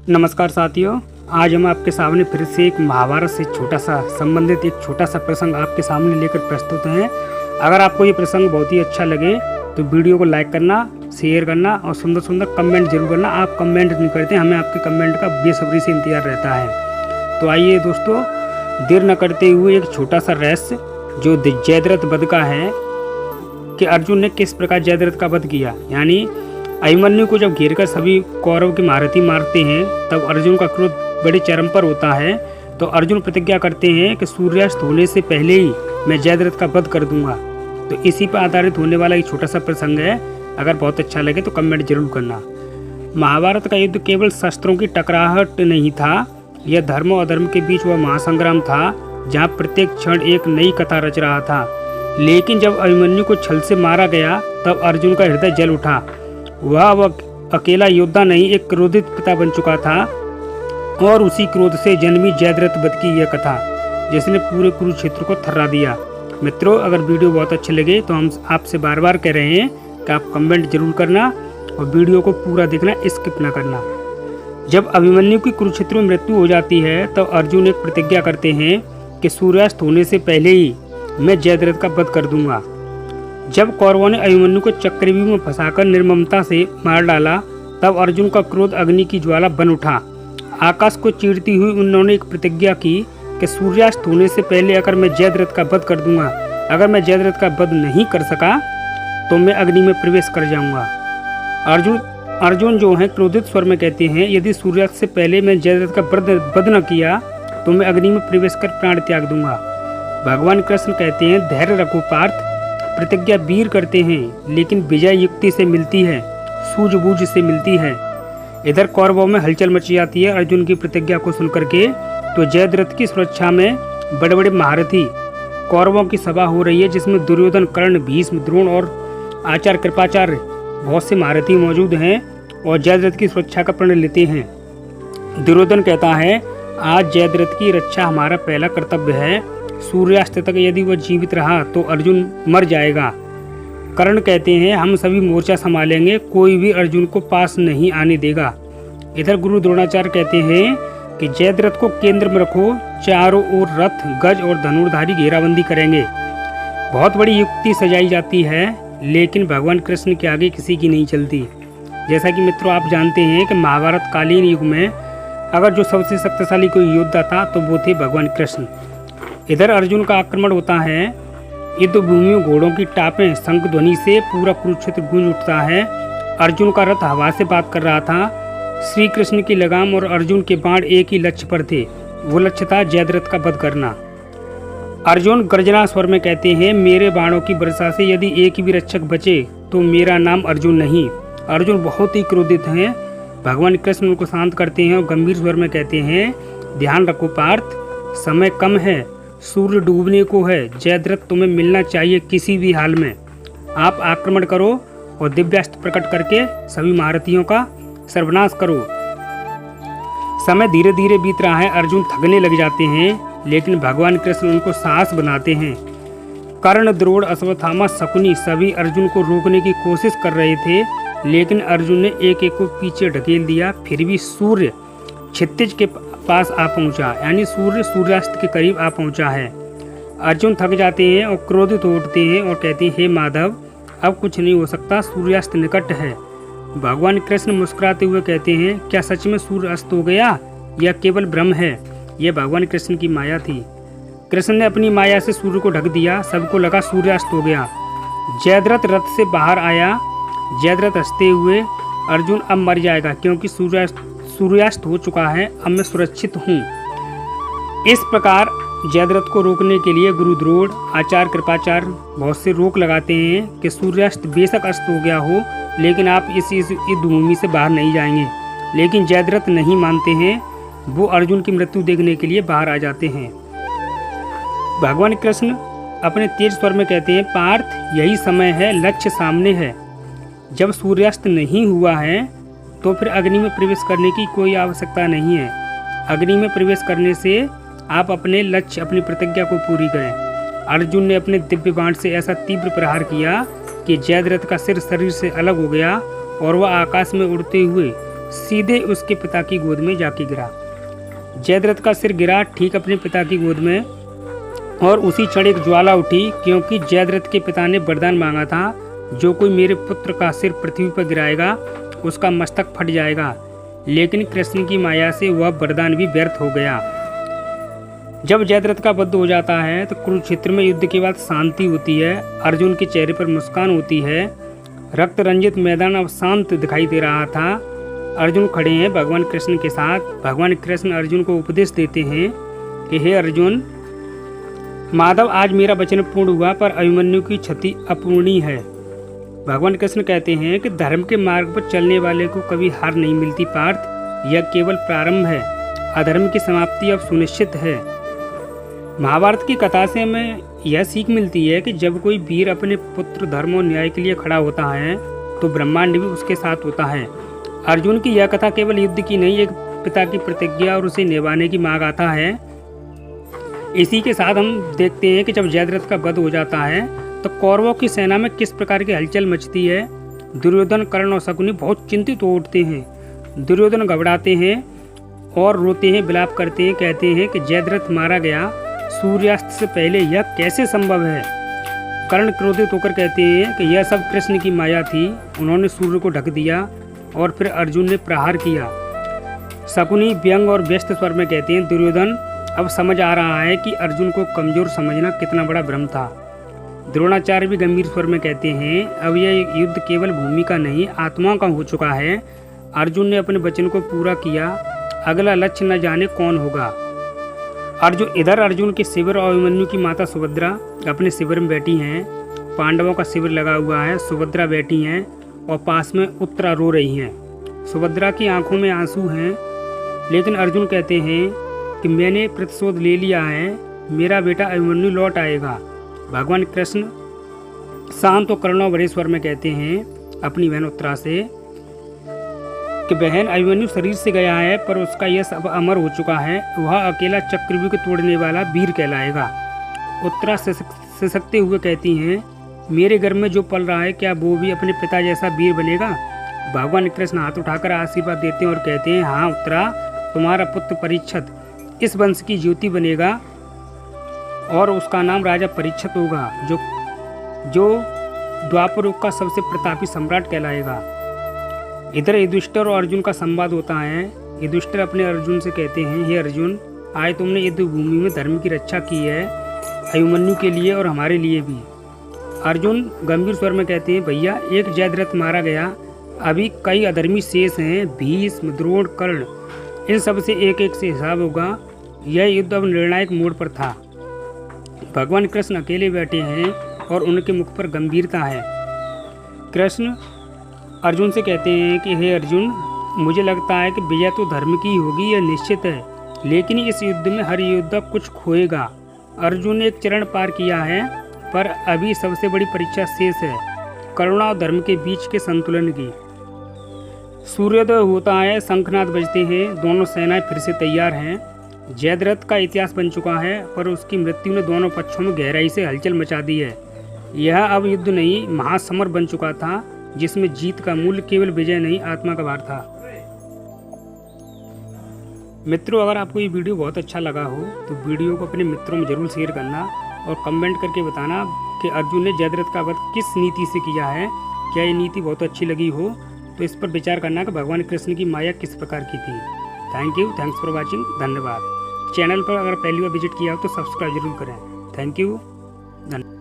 नमस्कार साथियों, आज हम आपके सामने फिर से एक महाभारत से संबंधित एक छोटा सा प्रसंग आपके सामने लेकर प्रस्तुत हैं। अगर आपको ये प्रसंग बहुत ही अच्छा लगे तो वीडियो को लाइक करना, शेयर करना और सुंदर सुंदर कमेंट जरूर करना। आप कमेंट नहीं करते, हमें आपके कमेंट का बेसब्री से इंतजार रहता है। तो आइए दोस्तों, देर न करते हुए एक छोटा सा रहस्य जो जयद्रथ वध का है कि अर्जुन ने किस प्रकार जयद्रथ का वध किया। यानी अभिमन्यु को जब घेरकर सभी कौरव के महारथी मारते हैं तब अर्जुन का क्रोध बड़े चरम पर होता है। तो अर्जुन प्रतिज्ञा करते हैं कि सूर्यास्त होने से पहले ही मैं जयद्रथ का वध कर दूंगा। तो इसी पर आधारित होने वाला एक छोटा सा प्रसंग है। अगर बहुत अच्छा लगे तो कमेंट जरूर करना। महाभारत का युद्ध केवल शस्त्रों की टकराहट नहीं था, यह धर्म और अधर्म के बीच वह महासंग्राम था जहाँ प्रत्येक क्षण एक नई कथा रच रहा था। लेकिन जब अभिमन्यु को छल से मारा गया तब अर्जुन का हृदय जल उठा। वह अकेला योद्धा नहीं, एक क्रोधित पिता बन चुका था और उसी क्रोध से जन्मी जयद्रथ वध की यह कथा जिसने पूरे कुरुक्षेत्र को थर्रा दिया। मित्रों, अगर वीडियो बहुत अच्छे लगे तो हम आपसे बार बार कह रहे हैं कि आप कमेंट जरूर करना और वीडियो को पूरा देखना, स्किप ना करना। जब अभिमन्यु की कुरुक्षेत्र में मृत्यु हो जाती है तब अर्जुन एक प्रतिज्ञा करते हैं कि सूर्यास्त होने से पहले ही मैं जयद्रथ का वध कर दूंगा। जब कौरवों ने अभिमन्यु को चक्रव्यूह में फंसाकर निर्ममता से मार डाला तब अर्जुन का क्रोध अग्नि की ज्वाला बन उठा। आकाश को चीरती हुई उन्होंने एक प्रतिज्ञा की कि सूर्यास्त होने से पहले अगर मैं जयद्रथ का वध कर दूंगा, अगर मैं जयद्रथ का वध नहीं कर सका तो मैं अग्नि में प्रवेश कर जाऊंगा। अर्जुन जो है क्रोधित स्वर में कहते हैं, यदि सूर्यास्त से पहले मैं जयद्रथ का वध न किया तो मैं अग्नि में प्रवेश कर प्राण त्याग दूंगा। भगवान कृष्ण कहते हैं, धैर्य रखो पार्थ, प्रतिज्ञा वीर करते हैं लेकिन विजय युक्ति से मिलती है, सूझबूझ से मिलती है। इधर कौरवों में हलचल मची जाती है अर्जुन की प्रतिज्ञा को सुनकर के। तो जयद्रथ की सुरक्षा में बड़े बड़े महारथी कौरवों की सभा हो रही है जिसमें दुर्योधन, कर्ण, भीष्म, द्रोण और आचार्य कृपाचार्य बहुत से महारथी मौजूद हैं और जयद्रथ की सुरक्षा का प्रण लेते हैं। दुर्योधन कहता है, आज जयद्रथ की रक्षा हमारा पहला कर्तव्य है। सूर्यास्त तक यदि वह जीवित रहा तो अर्जुन मर जाएगा। कर्ण कहते हैं, हम सभी मोर्चा संभालेंगे, कोई भी अर्जुन को पास नहीं आने देगा। इधर गुरु द्रोणाचार्य कहते हैं कि जयद्रथ को केंद्र में रखो, चारों ओर रथ, गज और धनुर्धारी घेराबंदी करेंगे। बहुत बड़ी युक्ति सजाई जाती है लेकिन भगवान कृष्ण के आगे किसी की नहीं चलती। जैसा कि मित्रों आप जानते हैं कि महाभारत कालीन युग में अगर जो सबसे शक्तिशाली कोई योद्धा था तो वो थे भगवान कृष्ण। इधर अर्जुन का आक्रमण होता है। युद्ध भूमि में घोड़ों की टापें, शंख ध्वनि से पूरा कुरुक्षेत्र गूंज उठता है। अर्जुन का रथ हवा से बात कर रहा था। श्री कृष्ण की लगाम और अर्जुन के बाण एक ही लक्ष्य पर थे, वो लक्ष्य था जयद्रथ का वध करना। अर्जुन गर्जना स्वर में कहते हैं, मेरे बाणों की वर्षा से यदि एक भी रक्षक बचे तो मेरा नाम अर्जुन नहीं। अर्जुन बहुत ही क्रोधित हैं। भगवान कृष्ण उनको शांत करते हैं और गंभीर स्वर में कहते हैं, ध्यान रखो पार्थ, समय कम है, सूर्य डूबने को है, जयद्रथ तुम्हें मिलना चाहिए किसी भी हाल में। आप आक्रमण करो और दिव्यास्त्र प्रकट करके सभी महारथियों का सर्वनाश करो। समय धीरे धीरे बीत रहा है, अर्जुन थकने लग जाते हैं लेकिन भगवान कृष्ण उनको साहस बनाते हैं। कर्ण, द्रोण, अश्वत्थामा, शकुनी सभी अर्जुन को रोकने की कोशिश कर रहे थे लेकिन अर्जुन ने एक एक को पीछे ढकेल दिया। फिर भी सूर्य क्षितिज के पास आ पहुंचा, यानी सूर्य सूर्यास्त के करीब आ पहुंचा है। अर्जुन थक जाते हैं और क्रोधित हो उठते हैं और कहते हैं, हे माधव, अब कुछ नहीं हो सकता, सूर्यास्त निकट है। भगवान कृष्ण मुस्कुराते हुए कहते हैं, क्या सच में सूर्य अस्त हो गया या केवल भ्रम है? यह भगवान कृष्ण की माया थी। कृष्ण ने अपनी माया से सूर्य को ढक दिया, सबको लगा सूर्यास्त हो गया। जयद्रथ रथ से बाहर आया। जयद्रथ हंसते हुए, अर्जुन अब मर जाएगा क्योंकि सूर्यास्त हो चुका है, अब मैं सुरक्षित हूँ। इस प्रकार जयद्रथ को रोकने के लिए गुरु द्रोण, आचार्य कृपाचार्य बहुत से रोक लगाते हैं कि सूर्यास्त बेशक अस्त हो गया हो लेकिन आप इस युद्ध भूमि से बाहर नहीं जाएंगे। लेकिन जयद्रथ नहीं मानते हैं, वो अर्जुन की मृत्यु देखने के लिए बाहर आ जाते हैं। भगवान कृष्ण अपने तेज स्वर में कहते हैं, पार्थ, यही समय है, लक्ष्य सामने है। जब सूर्यास्त नहीं हुआ है तो फिर अग्नि में प्रवेश करने की कोई आवश्यकता नहीं है। अग्नि में प्रवेश करने से आप अपने लक्ष्य, अपनी प्रतिज्ञा को पूरी करें। अर्जुन ने अपने दिव्य बाण से ऐसा तीव्र प्रहार किया कि जयद्रथ का सिर शरीर से अलग हो गया और वह आकाश में उड़ते हुए सीधे उसके पिता की गोद में जाके गिरा। जयद्रथ का सिर गिरा ठीक अपने पिता की गोद में और उसी क्षण एक ज्वाला उठी, क्योंकि जयद्रथ के पिता ने वरदान मांगा था, जो कोई मेरे पुत्र का सिर पृथ्वी पर गिराएगा उसका मस्तक फट जाएगा। लेकिन कृष्ण की माया से वह वरदान भी व्यर्थ हो गया। जब जयद्रथ का वध हो जाता है तो कुरुक्षेत्र में युद्ध के बाद शांति होती है। अर्जुन के चेहरे पर मुस्कान होती है। रक्त रंजित मैदान अब शांत दिखाई दे रहा था। अर्जुन खड़े हैं भगवान कृष्ण के साथ। भगवान कृष्ण अर्जुन को उपदेश देते हैं कि हे अर्जुन, माधव आज मेरा वचन पूर्ण हुआ, पर अभिमन्यु की क्षति अपूर्णीय है। भगवान कृष्ण कहते हैं कि धर्म के मार्ग पर चलने वाले को कभी हार नहीं मिलती पार्थ, यह केवल प्रारंभ है। अधर्म की समाप्ति अब सुनिश्चित है। महाभारत की कथा से हमें यह सीख मिलती है कि जब कोई वीर अपने पुत्र धर्म और न्याय के लिए खड़ा होता है तो ब्रह्मांड भी उसके साथ होता है। अर्जुन की यह कथा केवल युद्ध की नहीं, एक पिता की प्रतिज्ञा और उसे निभाने की मांग आता है। इसी के साथ हम देखते हैं कि जब जयद्रथ का वध हो जाता है तो कौरवों की सेना में किस प्रकार की हलचल मचती है। दुर्योधन, कर्ण और शकुनी बहुत चिंतित हो उठते हैं। दुर्योधन घबराते हैं और रोते हैं, विलाप करते हैं, कहते हैं कि जयद्रथ मारा गया सूर्यास्त से पहले, यह कैसे संभव है। कर्ण क्रोधित होकर कहते हैं कि यह सब कृष्ण की माया थी, उन्होंने सूर्य को ढक दिया और फिर अर्जुन ने प्रहार किया। शकुनी व्यंग और व्यस्त स्वर में कहते हैं, दुर्योधन, अब समझ आ रहा है कि अर्जुन को कमजोर समझना कितना बड़ा भ्रम था। द्रोणाचार्य भी गंभीर स्वर में कहते हैं, अब यह युद्ध केवल भूमि का नहीं, आत्मा का हो चुका है। अर्जुन ने अपने वचन को पूरा किया, अगला लक्ष्य न जाने कौन होगा। अर्जुन के शिविर और अभिमन्यु की माता सुभद्रा अपने शिविर में बैठी हैं। पांडवों का शिविर लगा हुआ है, सुभद्रा बैठी हैं और पास में उत्तरा रो रही हैं। सुभद्रा की आंखों में आंसू हैं, लेकिन अर्जुन कहते हैं कि मैंने प्रतिशोध ले लिया है, मेरा बेटा अभिमन्यु लौट आएगा। भगवान कृष्ण शांत और करुणा भरे स्वर में कहते हैं अपनी बहन उत्तरा से कि बहन, अभिमन्यु शरीर से गया है पर उसका यश अब अमर हो चुका है, वह अकेला चक्रव्यूह को तोड़ने वाला वीर कहलाएगा। उत्तरा सिसकते हुए कहती हैं, मेरे घर में जो पल रहा है क्या वो भी अपने पिता जैसा वीर बनेगा। भगवान कृष्ण हाथ उठाकर आशीर्वाद देते हैं और कहते हैं, हाँ उत्तरा, तुम्हारा पुत्र परीक्षित इस वंश की ज्योति बनेगा और उसका नाम राजा परीक्षित होगा, जो द्वापर युग का सबसे प्रतापी सम्राट कहलाएगा। इधर युधिष्ठिर और अर्जुन का संवाद होता है। युधिष्ठिर अपने अर्जुन से कहते हैं, हे अर्जुन, आज तुमने युद्ध भूमि में धर्म की रक्षा की है, अभिमन्यु के लिए और हमारे लिए भी। अर्जुन गंभीर स्वर में कहते हैं, भैया, एक जयद्रथ मारा गया, अभी कई अधर्मी शेष हैं, भीष्म, द्रोण, कर्ण, इन सब से एक एक से हिसाब होगा। यह युद्ध अब निर्णायक मोड़ पर था। भगवान कृष्ण अकेले बैठे हैं और उनके मुख पर गंभीरता है। कृष्ण अर्जुन से कहते हैं कि हे अर्जुन, मुझे लगता है कि विजय तो धर्म की होगी, यह निश्चित है, लेकिन इस युद्ध में हर योद्धा कुछ खोएगा। अर्जुन ने एक चरण पार किया है, पर अभी सबसे बड़ी परीक्षा शेष है, करुणा और धर्म के बीच के संतुलन की। सूर्योदय होता है, शंखनाद बजते हैं, दोनों सेनाएं फिर से तैयार हैं। जयद्रथ का इतिहास बन चुका है, पर उसकी मृत्यु ने दोनों पक्षों में गहराई से हलचल मचा दी है। यह अब युद्ध नहीं, महासमर बन चुका था, जिसमें जीत का मूल्य केवल विजय नहीं, आत्मा का भार था। मित्रों, अगर आपको ये वीडियो बहुत अच्छा लगा हो तो वीडियो को अपने मित्रों में जरूर शेयर करना और कमेंट करके बताना कि अर्जुन ने जयद्रथ का वध किस नीति से किया है। क्या ये नीति बहुत अच्छी लगी हो तो इस पर विचार करना कि भगवान कृष्ण की माया किस प्रकार की थी। Thanks for watching. धन्यवाद। चैनल पर अगर पहली बार विजिट किया हो तो सब्सक्राइब जरूर करें। Thank you. धन्यवाद।